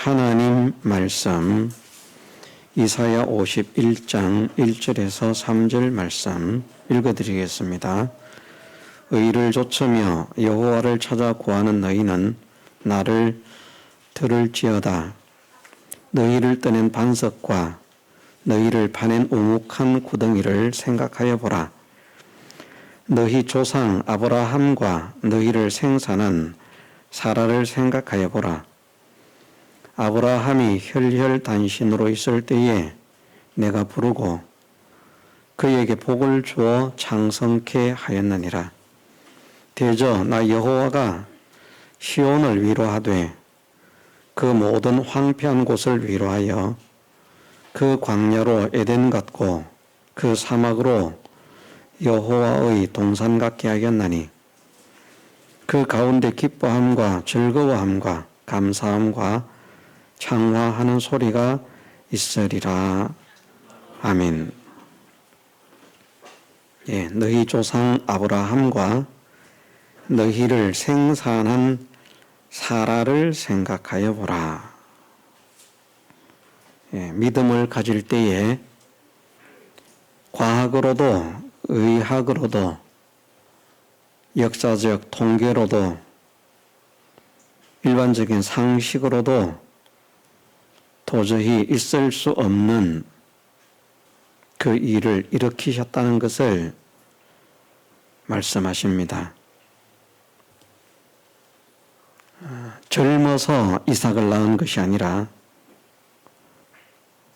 하나님 말씀 이사야 51장 1절에서 3절 말씀 읽어드리겠습니다. 의를 좇으며 여호와를 찾아 구하는 너희는 나를 들을지어다. 너희를 떠낸 반석과 너희를 파낸 우묵한 구덩이를 생각하여 보라. 너희 조상 아브라함과 너희를 생산한 사라를 생각하여 보라. 아브라함이 혈혈단신으로 있을 때에 내가 부르고 그에게 복을 주어 장성케 하였느니라. 대저 나 여호와가 시온을 위로하되 그 모든 황폐한 곳을 위로하여 그 광야로 에덴 같고 그 사막으로 여호와의 동산 같게 하겠나니 그 가운데 기뻐함과 즐거워함과 감사함과 창화하는 소리가 있으리라. 아멘. 너희 조상 아브라함과 너희를 생산한 사라를 생각하여 보라. 믿음을 가질 때에 과학으로도 의학으로도 역사적 통계로도 일반적인 상식으로도 도저히 있을 수 없는 그 일을 일으키셨다는 것을 말씀하십니다. 젊어서 이삭을 낳은 것이 아니라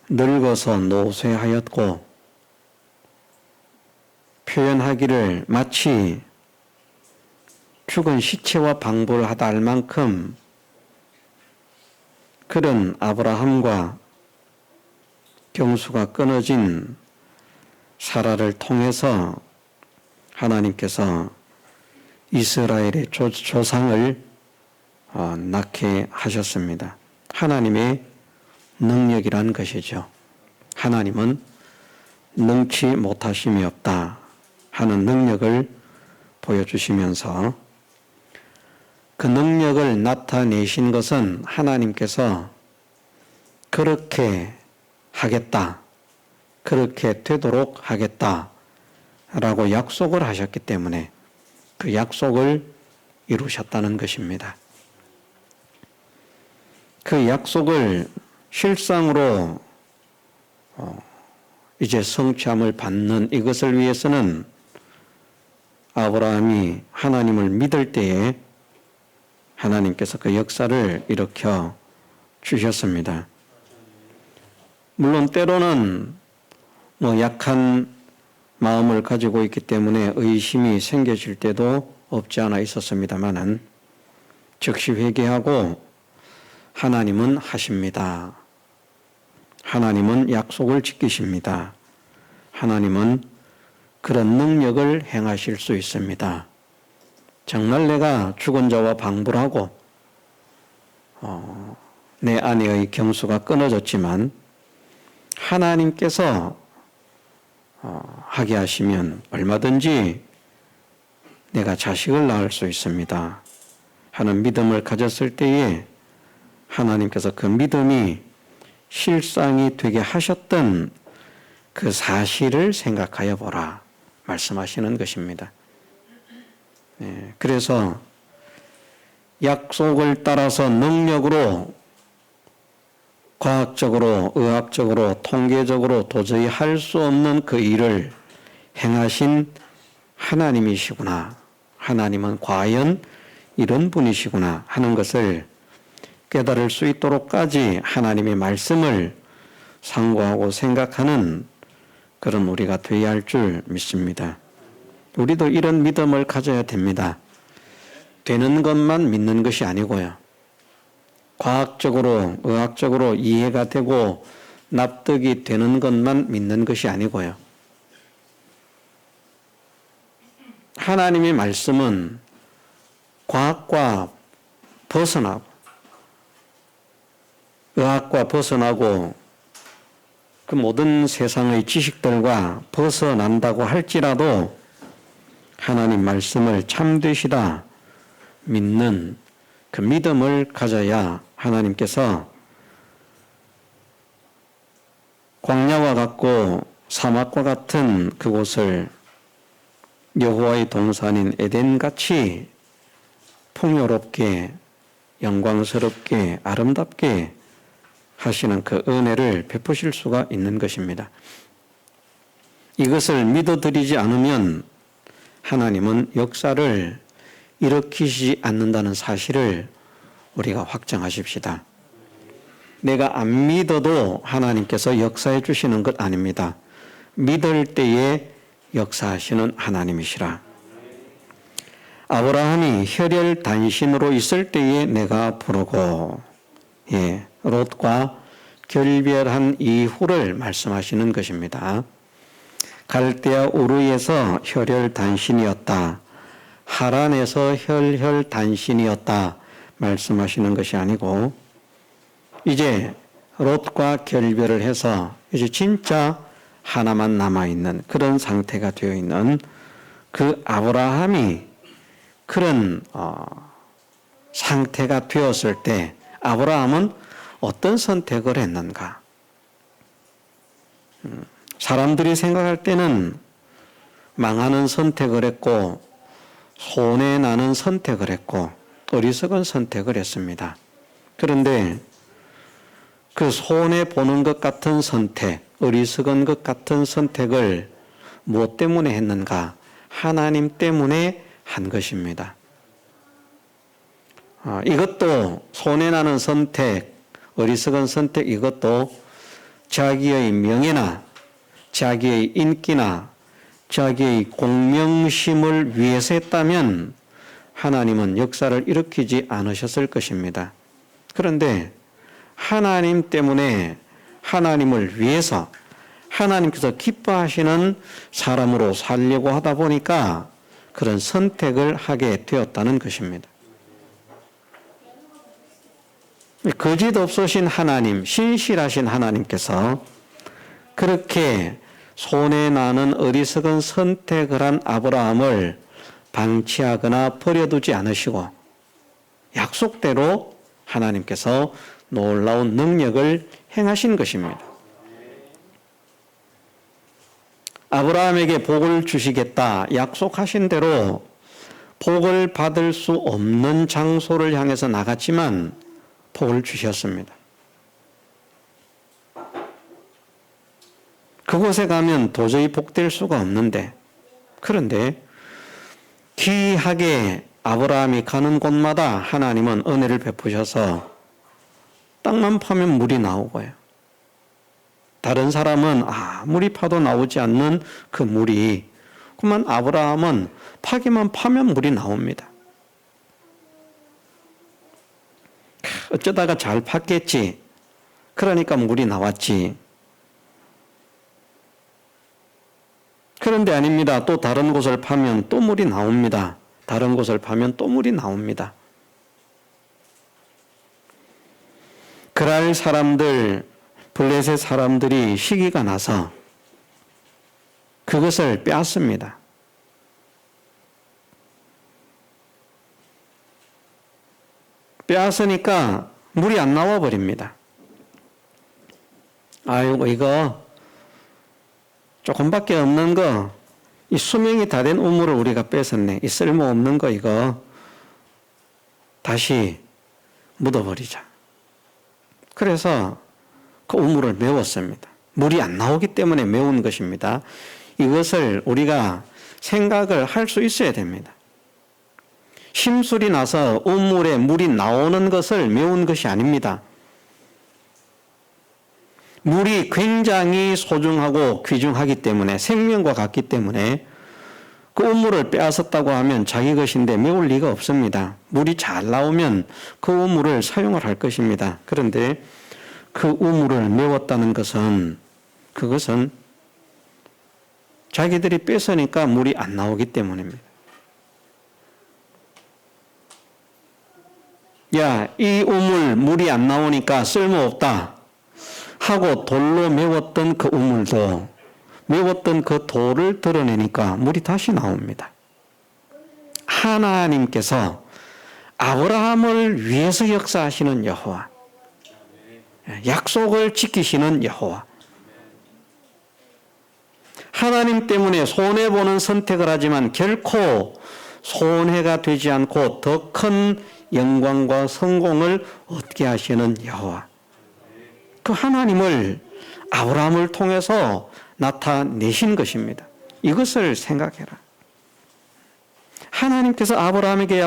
늙어서 노쇠하였고 표현하기를 마치 죽은 시체와 방불 하다 할 만큼 그런 아브라함과 경수가 끊어진 사라를 통해서 하나님께서 이스라엘의 조상을 낳게 하셨습니다. 하나님의 능력이란 것이죠. 하나님은 능치 못하심이 없다 하는 능력을 보여주시면서 그 능력을 나타내신 것은 하나님께서 그렇게 하겠다, 그렇게 되도록 하겠다 라고 약속을 하셨기 때문에 그 약속을 이루셨다는 것입니다. 그 약속을 실상으로 이제 성취함을 받는 이것을 위해서는 아브라함이 하나님을 믿을 때에 하나님께서 그 역사를 일으켜 주셨습니다. 물론 때로는 약한 마음을 가지고 있기 때문에 의심이 생겨질 때도 없지 않아 있었습니다마는 즉시 회개하고 하나님은 하십니다. 하나님은 약속을 지키십니다. 하나님은 그런 능력을 행하실 수 있습니다. 정말 내가 죽은 자와 방불하고 내 아내의 경수가 끊어졌지만 하나님께서 하게 하시면 얼마든지 내가 자식을 낳을 수 있습니다 하는 믿음을 가졌을 때에 하나님께서 그 믿음이 실상이 되게 하셨던 그 사실을 생각하여 보라 말씀하시는 것입니다. 그래서 약속을 따라서 능력으로 과학적으로 의학적으로 통계적으로 도저히 할 수 없는 그 일을 행하신 하나님이시구나. 하나님은 과연 이런 분이시구나 하는 것을 깨달을 수 있도록까지 하나님의 말씀을 상고하고 생각하는 그런 우리가 되어야 할 줄 믿습니다. 우리도 이런 믿음을 가져야 됩니다. 되는 것만 믿는 것이 아니고요. 과학적으로, 의학적으로 이해가 되고 납득이 되는 것만 믿는 것이 아니고요. 하나님의 말씀은 과학과 벗어나고 의학과 벗어나고 그 모든 세상의 지식들과 벗어난다고 할지라도 하나님 말씀을 참되시다 믿는 그 믿음을 가져야 하나님께서 광야와 같고 사막과 같은 그곳을 여호와의 동산인 에덴같이 풍요롭게 영광스럽게 아름답게 하시는 그 은혜를 베푸실 수가 있는 것입니다. 이것을 믿어드리지 않으면 하나님은 역사를 일으키지 않는다는 사실을 우리가 확정하십시다. 내가 안 믿어도 하나님께서 역사해 주시는 것 아닙니다. 믿을 때에 역사하시는 하나님이시라. 아브라함이 혈혈단신으로 있을 때에 내가 부르고 롯과 결별한 이후를 말씀하시는 것입니다. 갈대아 우르에서 혈혈단신이었다. 하란에서 혈혈단신이었다. 말씀하시는 것이 아니고 이제 롯과 결별을 해서 이제 진짜 하나만 남아있는 그런 상태가 되어 있는 그 아브라함이 그런 상태가 되었을 때 아브라함은 어떤 선택을 했는가? 사람들이 생각할 때는 망하는 선택을 했고 손해나는 선택을 했고 어리석은 선택을 했습니다. 그런데 그 손해보는 것 같은 선택, 어리석은 것 같은 선택을 무엇 때문에 했는가? 하나님 때문에 한 것입니다. 이것도 손해나는 선택, 어리석은 선택 이것도 자기의 명예나 자기의 인기나 자기의 공명심을 위해서 했다면 하나님은 역사를 일으키지 않으셨을 것입니다. 그런데 하나님 때문에 하나님을 위해서 하나님께서 기뻐하시는 사람으로 살려고 하다 보니까 그런 선택을 하게 되었다는 것입니다. 거짓 없으신 하나님, 신실하신 하나님께서 그렇게 손해나는 어리석은 선택을 한 아브라함을 방치하거나 버려두지 않으시고 약속대로 하나님께서 놀라운 능력을 행하신 것입니다. 아브라함에게 복을 주시겠다 약속하신 대로 복을 받을 수 없는 장소를 향해서 나갔지만 복을 주셨습니다. 그곳에 가면 도저히 복될 수가 없는데 그런데 기이하게 아브라함이 가는 곳마다 하나님은 은혜를 베푸셔서 땅만 파면 물이 나오고요. 다른 사람은 아무리 파도 나오지 않는 그 물이 그만 아브라함은 파기만 파면 물이 나옵니다. 어쩌다가 잘 팠겠지. 그러니까 물이 나왔지. 그런데 아닙니다. 또 다른 곳을 파면 또 물이 나옵니다. 다른 곳을 파면 또 물이 나옵니다. 그랄 사람들, 블레셋 사람들이 시기가 나서 그것을 빼앗습니다. 빼앗으니까 물이 안 나와 버립니다. 아이고 이거 조금밖에 없는 거, 이 수명이 다 된 우물을 우리가 뺏었네. 이 쓸모없는 거 이거 다시 묻어버리자. 그래서 그 우물을 메웠습니다. 물이 안 나오기 때문에 메운 것입니다. 이것을 우리가 생각을 할 수 있어야 됩니다. 심술이 나서 우물에 물이 나오는 것을 메운 것이 아닙니다. 물이 굉장히 소중하고 귀중하기 때문에 생명과 같기 때문에 그 우물을 빼앗았다고 하면 자기 것인데 메울 리가 없습니다. 물이 잘 나오면 그 우물을 사용을 할 것입니다. 그런데 그 우물을 메웠다는 것은 그것은 자기들이 뺏으니까 물이 안 나오기 때문입니다. 야, 이 우물 물이 안 나오니까 쓸모없다 하고 돌로 메웠던 그 우물도 메웠던 그 돌을 드러내니까 물이 다시 나옵니다. 하나님께서 아브라함을 위해서 역사하시는 여호와, 약속을 지키시는 여호와, 하나님 때문에 손해보는 선택을 하지만 결코 손해가 되지 않고 더 큰 영광과 성공을 얻게 하시는 여호와. 그 하나님을 아브라함을 통해서 나타내신 것입니다. 이것을 생각해라. 하나님께서 아브라함에게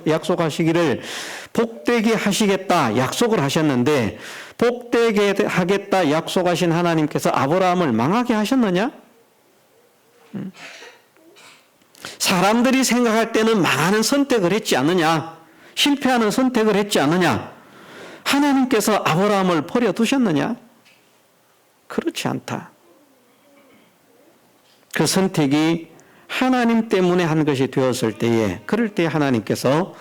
약속하시기를 복되게 하시겠다 약속을 하셨는데, 복되게 하겠다 약속하신 하나님께서 아브라함을 망하게 하셨느냐? 사람들이 생각할 때는 망하는 선택을 했지 않느냐? 실패하는 선택을 했지 않느냐? 하나님께서 아브라함을 버려두셨느냐? 그렇지 않다. 그 선택이 하나님 때문에 한 것이 되었을 때에, 그럴 때 하나님께서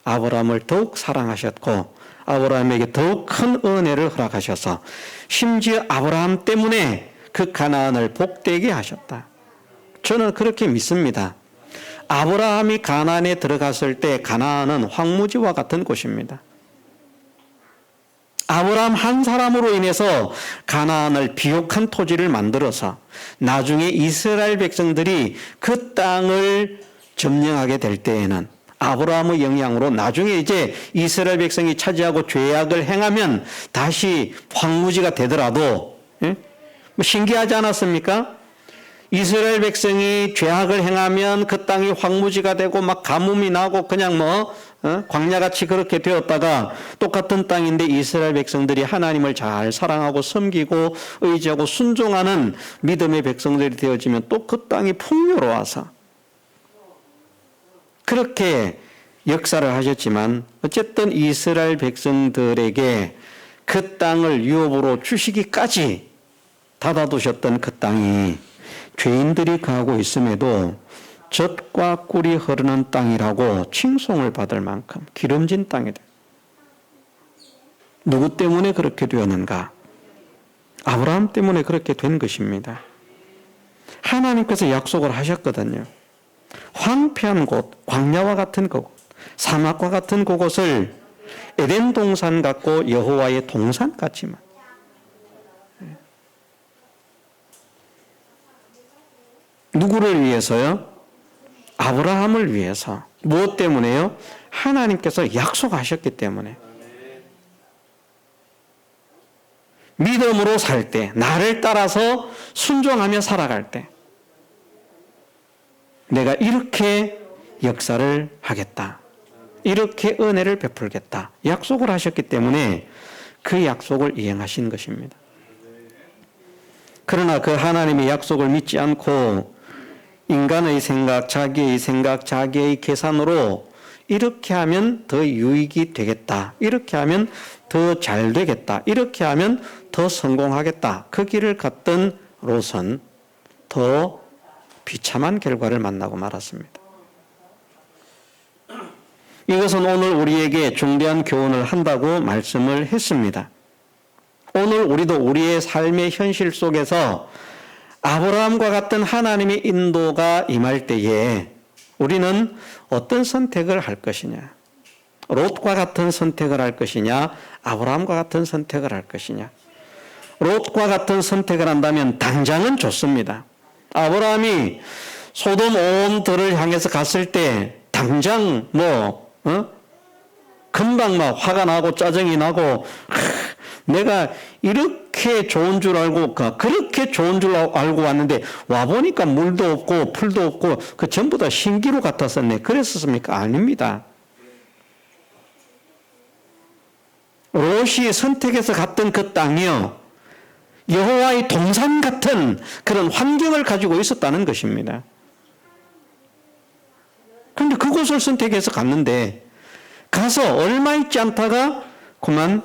아브라함을 더욱 사랑하셨고 아브라함에게 더욱 큰 은혜를 허락하셔서 심지어 아브라함 때문에 그 가나안을 복되게 하셨다. 저는 그렇게 믿습니다. 아브라함이 가나안에 들어갔을 때 가나안은 황무지와 같은 곳입니다. 아브라함 한 사람으로 인해서 가나안을 비옥한 토지를 만들어서 나중에 이스라엘 백성들이 그 땅을 점령하게 될 때에는 아브라함의 영향으로 나중에 이제 이스라엘 백성이 차지하고 죄악을 행하면 다시 황무지가 되더라도, 뭐 신기하지 않았습니까? 이스라엘 백성이 죄악을 행하면 그 땅이 황무지가 되고 막 가뭄이 나고 그냥 광야같이 그렇게 되었다가 똑같은 땅인데 이스라엘 백성들이 하나님을 잘 사랑하고 섬기고 의지하고 순종하는 믿음의 백성들이 되어지면 또 그 땅이 풍요로워서 그렇게 역사를 하셨지만, 어쨌든 이스라엘 백성들에게 그 땅을 유업으로 주시기까지 닫아두셨던 그 땅이 죄인들이 가고 있음에도 젖과 꿀이 흐르는 땅이라고 칭송을 받을 만큼 기름진 땅이다. 누구 때문에 그렇게 되었는가? 아브라함 때문에 그렇게 된 것입니다. 하나님께서 약속을 하셨거든요. 황폐한 곳, 광야와 같은 그곳, 사막과 같은 그곳을 에덴 동산 같고 여호와의 동산 같지만, 누구를 위해서요? 아브라함을 위해서. 무엇 때문에요? 하나님께서 약속하셨기 때문에. 믿음으로 살 때, 나를 따라서 순종하며 살아갈 때, 내가 이렇게 역사를 하겠다, 이렇게 은혜를 베풀겠다 약속을 하셨기 때문에 그 약속을 이행하신 것입니다. 그러나 그 하나님의 약속을 믿지 않고 인간의 생각, 자기의 계산으로 이렇게 하면 더 유익이 되겠다, 이렇게 하면 더 잘 되겠다, 이렇게 하면 더 성공하겠다, 그 길을 갔던 롯은 더 비참한 결과를 만나고 말았습니다. 이것은 오늘 우리에게 중대한 교훈을 한다고 말씀을 했습니다. 오늘 우리도 우리의 삶의 현실 속에서 아브라함과 같은 하나님의 인도가 임할 때에 우리는 어떤 선택을 할 것이냐? 롯과 같은 선택을 할 것이냐? 아브라함과 같은 선택을 할 것이냐? 롯과 같은 선택을 한다면 당장은 좋습니다. 아브라함이 소돔 온 들을 향해서 갔을 때 당장 금방 막 화가 나고 짜증이 나고, 내가 이렇게 좋은 줄 알고 그렇게 좋은 줄 알고 왔는데 와보니까 물도 없고 풀도 없고 그 전부 다 신기루 같았었네. 그랬었습니까? 아닙니다. 롯이 선택해서 갔던 그 땅이요, 여호와의 동산 같은 그런 환경을 가지고 있었다는 것입니다. 그런데 그곳을 선택해서 갔는데 가서 얼마 있지 않다가 그만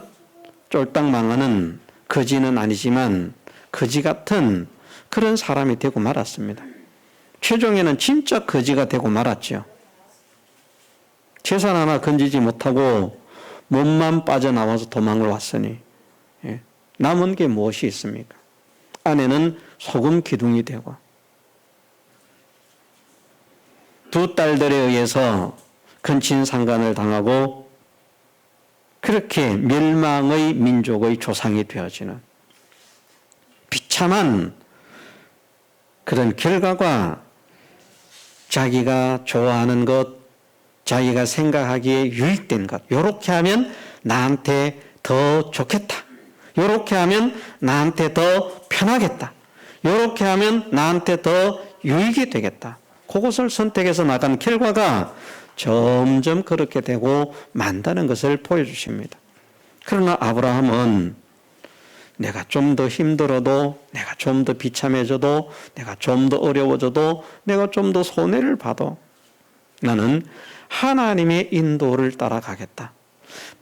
쫄딱 망하는, 거지는 아니지만 거지 같은 그런 사람이 되고 말았습니다. 최종에는 진짜 거지가 되고 말았죠. 재산 하나 건지지 못하고 몸만 빠져나와서 도망을 왔으니 남은 게 무엇이 있습니까? 아내는 소금 기둥이 되고 두 딸들에 의해서 근친상간을 당하고 그렇게 멸망의 민족의 조상이 되어지는 비참한 그런 결과가 자기가 좋아하는 것, 자기가 생각하기에 유익된 것, 요렇게 하면 나한테 더 좋겠다. 요렇게 하면 나한테 더 편하겠다. 요렇게 하면 나한테 더 유익이 되겠다. 그것을 선택해서 나간 결과가 점점 그렇게 되고 만다는 것을 보여주십니다. 그러나 아브라함은 내가 좀 더 힘들어도, 내가 좀 더 비참해져도, 내가 좀 더 어려워져도, 내가 좀 더 손해를 봐도 나는 하나님의 인도를 따라가겠다.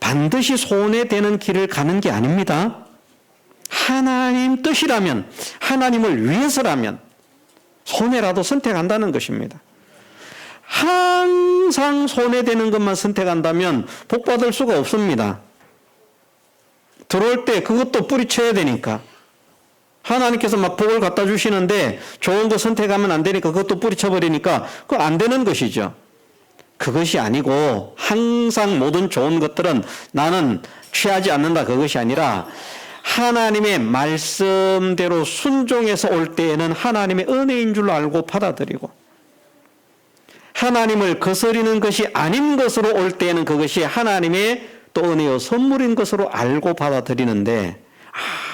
반드시 손해되는 길을 가는 게 아닙니다. 하나님 뜻이라면, 하나님을 위해서라면 손해라도 선택한다는 것입니다. 항상 손해되는 것만 선택한다면 복받을 수가 없습니다. 들어올 때 그것도 뿌리쳐야 되니까. 하나님께서 막 복을 갖다 주시는데 좋은 거 선택하면 안 되니까 그것도 뿌리쳐버리니까 그거 안 되는 것이죠. 그것이 아니고 항상 모든 좋은 것들은 나는 취하지 않는다, 그것이 아니라 하나님의 말씀대로 순종해서 올 때에는 하나님의 은혜인 줄 알고 받아들이고, 하나님을 거스리는 것이 아닌 것으로 올 때에는 그것이 하나님의 또 은혜요 선물인 것으로 알고 받아들이는데,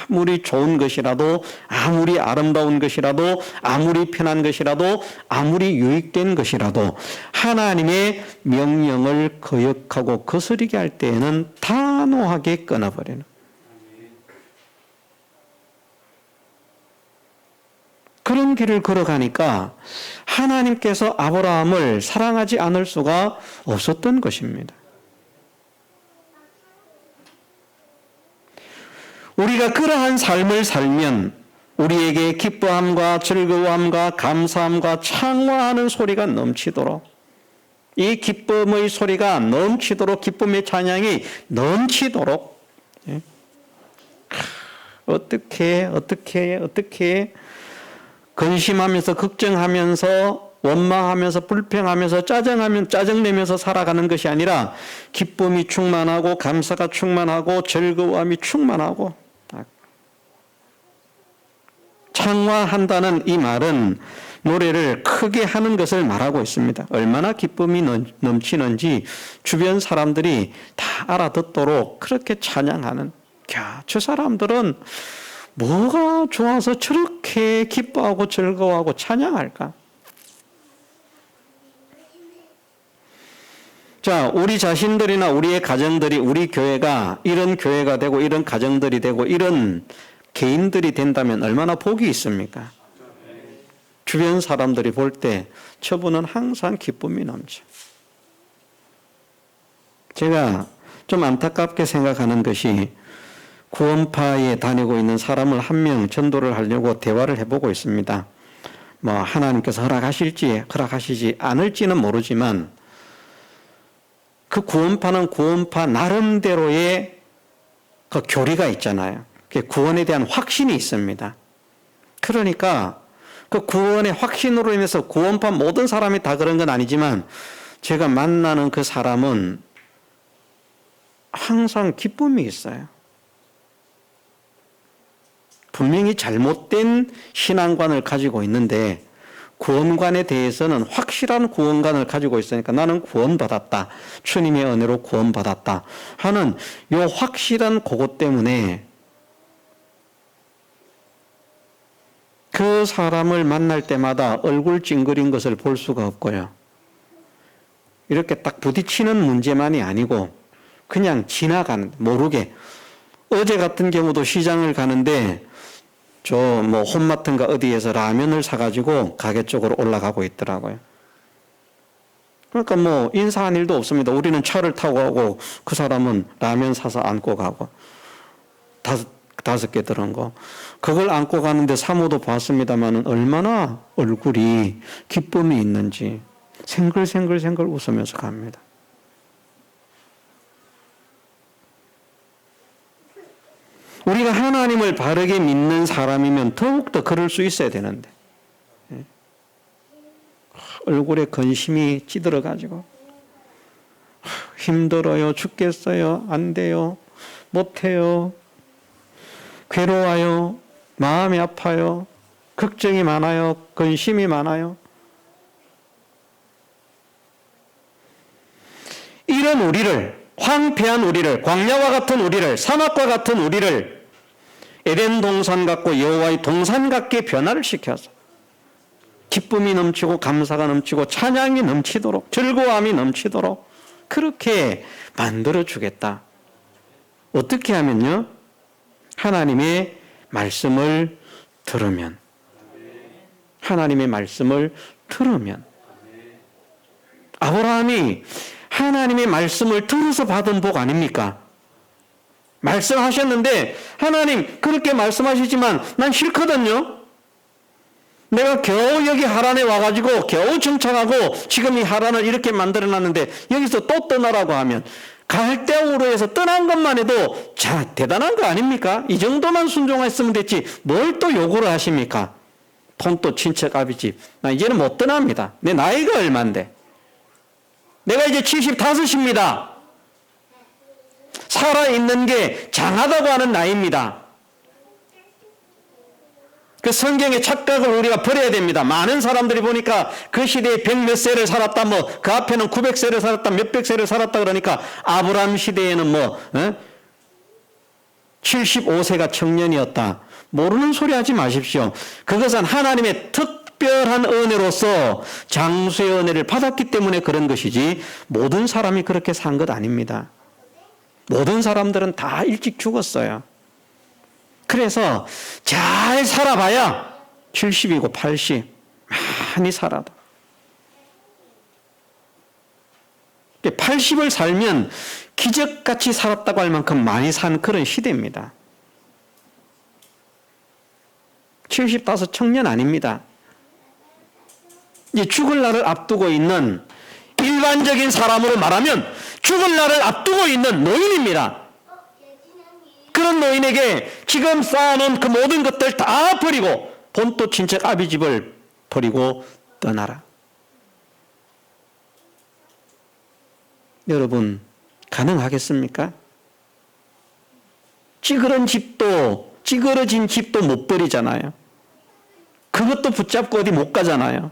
아무리 좋은 것이라도, 아무리 아름다운 것이라도, 아무리 편한 것이라도, 아무리 유익된 것이라도 하나님의 명령을 거역하고 거스리게 할 때에는 단호하게 끊어버리는, 그런 길을 걸어가니까 하나님께서 아브라함을 사랑하지 않을 수가 없었던 것입니다. 우리가 그러한 삶을 살면 우리에게 기뻐함과 즐거움과 감사함과 창화하는 소리가 넘치도록, 이 기쁨의 소리가 넘치도록, 기쁨의 찬양이 넘치도록, 어떻게 근심하면서 걱정하면서 원망하면서 불평하면서 짜증내면서 살아가는 것이 아니라 기쁨이 충만하고 감사가 충만하고 즐거움이 충만하고, 창화한다는 이 말은 노래를 크게 하는 것을 말하고 있습니다. 얼마나 기쁨이 넘치는지 주변 사람들이 다 알아듣도록 그렇게 찬양하는, 저 사람들은 뭐가 좋아서 저렇게 기뻐하고 즐거워하고 찬양할까? 자, 우리 자신들이나 우리의 가정들이, 우리 교회가 이런 교회가 되고 이런 가정들이 되고 이런 개인들이 된다면 얼마나 복이 있습니까? 주변 사람들이 볼 때 저분은 항상 기쁨이 넘쳐. 제가 좀 안타깝게 생각하는 것이, 구원파에 다니고 있는 사람을 한 명 전도를 하려고 대화를 해보고 있습니다. 뭐 하나님께서 허락하실지 허락하시지 않을지는 모르지만 그 구원파는 구원파 나름대로의 그 교리가 있잖아요. 구원에 대한 확신이 있습니다. 그러니까 그 구원의 확신으로 인해서 구원파 모든 사람이 다 그런 건 아니지만 제가 만나는 그 사람은 항상 기쁨이 있어요. 분명히 잘못된 신앙관을 가지고 있는데 구원관에 대해서는 확실한 구원관을 가지고 있으니까 나는 구원받았다, 주님의 은혜로 구원받았다 하는 이 확실한 그것 때문에 그 사람을 만날 때마다 얼굴 찡그린 것을 볼 수가 없고요. 이렇게 딱 부딪히는 문제만이 아니고 그냥 지나가는, 모르게. 어제 같은 경우도 시장을 가는데 저 뭐 홈마트인가 어디에서 라면을 사가지고 가게 쪽으로 올라가고 있더라고요. 그러니까 뭐 인사한 일도 없습니다. 우리는 차를 타고 가고 그 사람은 라면 사서 안고 가고 다섯 개 들은 거. 그걸 안고 가는데 사모도 봤습니다만 얼마나 얼굴이 기쁨이 있는지 생글생글 웃으면서 갑니다. 우리가 하나님을 바르게 믿는 사람이면 더욱더 그럴 수 있어야 되는데 얼굴에 근심이 찌들어가지고 힘들어요, 죽겠어요, 안 돼요, 못해요, 괴로워요, 마음이 아파요, 걱정이 많아요? 근심이 많아요? 이런 우리를, 황폐한 우리를, 광야와 같은 우리를, 사막과 같은 우리를 에덴 동산 같고 여호와의 동산 같게 변화를 시켜서 기쁨이 넘치고 감사가 넘치고 찬양이 넘치도록, 즐거움이 넘치도록 그렇게 만들어 주겠다. 어떻게 하면요? 하나님의 말씀을 들으면, 하나님의 말씀을 들으면. 아브라함이 하나님의 말씀을 들어서 받은 복 아닙니까? 말씀하셨는데 하나님 그렇게 말씀하시지만 난 싫거든요. 내가 겨우 여기 하란에 와가지고 겨우 정착하고 지금 이 하란을 이렇게 만들어놨는데 여기서 또 떠나라고 하면, 갈대아우로 해서 떠난 것만 해도 자 대단한 거 아닙니까? 이 정도만 순종했으면 됐지 뭘 또 요구를 하십니까? 폰또 친척 아비집, 나 이제는 못 떠납니다. 내 나이가 얼만데, 내가 이제 75입니다. 살아있는 게 장하다고 하는 나이입니다. 그 성경의 착각을 우리가 버려야 됩니다. 많은 사람들이 보니까 그 시대에 100몇 세를 살았다, 뭐 그 앞에는 900세를 살았다, 몇백 세를 살았다 그러니까 아브라함 시대에는 뭐 75세가 청년이었다. 모르는 소리 하지 마십시오. 그것은 하나님의 특별한 은혜로서 장수의 은혜를 받았기 때문에 그런 것이지 모든 사람이 그렇게 산 것 아닙니다. 모든 사람들은 다 일찍 죽었어요. 그래서 잘 살아봐야 70이고 80 많이 살아도 80을 살면 기적같이 살았다고 할 만큼 많이 산 그런 시대입니다. 75 청년 아닙니다. 이제 죽을 날을 앞두고 있는, 일반적인 사람으로 말하면 죽을 날을 앞두고 있는 노인입니다. 그런 노인에게 지금 쌓아놓은 그 모든 것들 다 버리고 본토 친척 아비집을 버리고 떠나라. 여러분 가능하겠습니까? 찌그러진 집도 못 버리잖아요. 그것도 붙잡고 어디 못 가잖아요.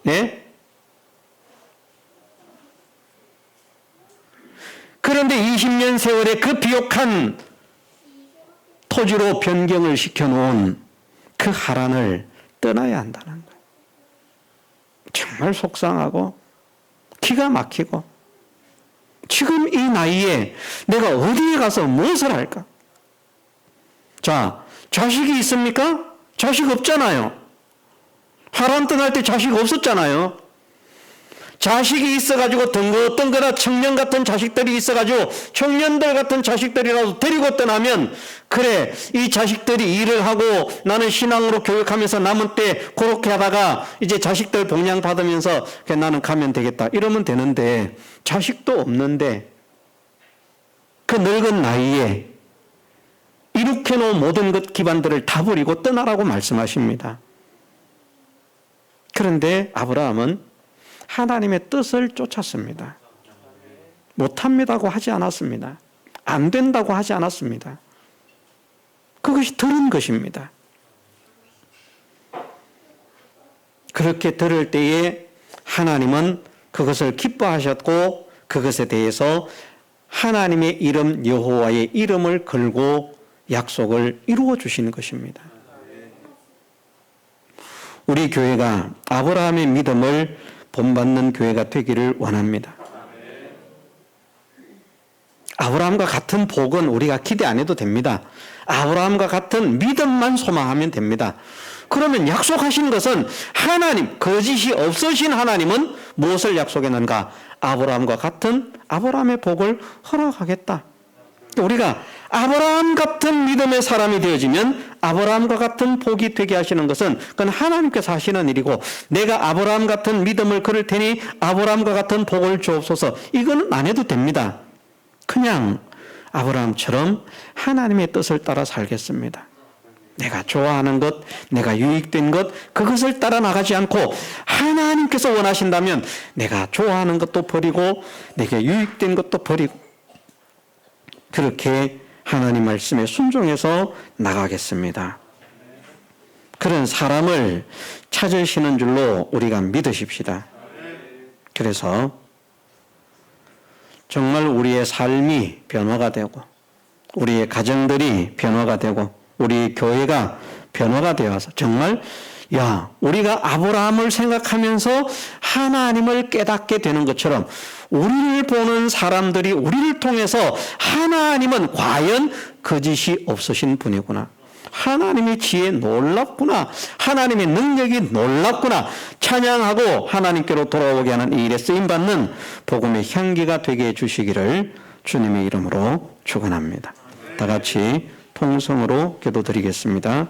예? 그런데 20년 세월에 그 비옥한 토지로 변경을 시켜놓은 그 하란을 떠나야 한다는 거예요. 정말 속상하고 기가 막히고, 지금 이 나이에 내가 어디에 가서 무엇을 할까? 자, 자식이 있습니까? 자식 없잖아요. 하란 떠날 때 자식 없었잖아요. 자식이 있어가지고 덩긋덩긋한 청년 같은 자식들이 있어가지고 청년들 같은 자식들이라도 데리고 떠나면, 그래 이 자식들이 일을 하고 나는 신앙으로 교육하면서 남은 때 그렇게 하다가 이제 자식들 봉양 받으면서 나는 가면 되겠다 이러면 되는데, 자식도 없는데 그 늙은 나이에 이룩해 놓은 모든 것 기반들을 다 버리고 떠나라고 말씀하십니다. 그런데 아브라함은 하나님의 뜻을 쫓았습니다. 못합니다고 하지 않았습니다. 안 된다고 하지 않았습니다. 그것이 들은 것입니다. 그렇게 들을 때에 하나님은 그것을 기뻐하셨고, 그것에 대해서 하나님의 이름 여호와의 이름을 걸고 약속을 이루어 주시는 것입니다. 우리 교회가 아브라함의 믿음을 본받는 교회가 되기를 원합니다. 아브라함과 같은 복은 우리가 기대 안 해도 됩니다. 아브라함과 같은 믿음만 소망하면 됩니다. 그러면 약속하신 것은 하나님, 거짓이 없으신 하나님은 무엇을 약속했는가? 아브라함과 같은 아브라함의 복을 허락하겠다. 우리가 아브라함 같은 믿음의 사람이 되어지면 아브라함과 같은 복이 되게 하시는 것은 그건 하나님께서 하시는 일이고, 내가 아브라함 같은 믿음을 걸을 테니 아브라함과 같은 복을 주옵소서, 이거는 안 해도 됩니다. 그냥 아브라함처럼 하나님의 뜻을 따라 살겠습니다. 내가 좋아하는 것, 내가 유익된 것, 그것을 따라 나가지 않고 하나님께서 원하신다면 내가 좋아하는 것도 버리고 내게 유익된 것도 버리고, 그렇게 하나님 말씀에 순종해서 나가겠습니다. 그런 사람을 찾으시는 줄로 우리가 믿으십시다. 그래서 정말 우리의 삶이 변화가 되고 우리의 가정들이 변화가 되고 우리 교회가 변화가 되어서 정말 우리가 아브라함을 생각하면서 하나님을 깨닫게 되는 것처럼 우리를 보는 사람들이 우리를 통해서 하나님은 과연 거짓이 없으신 분이구나. 하나님의 지혜 놀랍구나. 하나님의 능력이 놀랍구나. 찬양하고 하나님께로 돌아오게 하는 이 일에 쓰임받는 복음의 향기가 되게 해주시기를 주님의 이름으로 축원합니다. 다 같이 통성으로 기도드리겠습니다.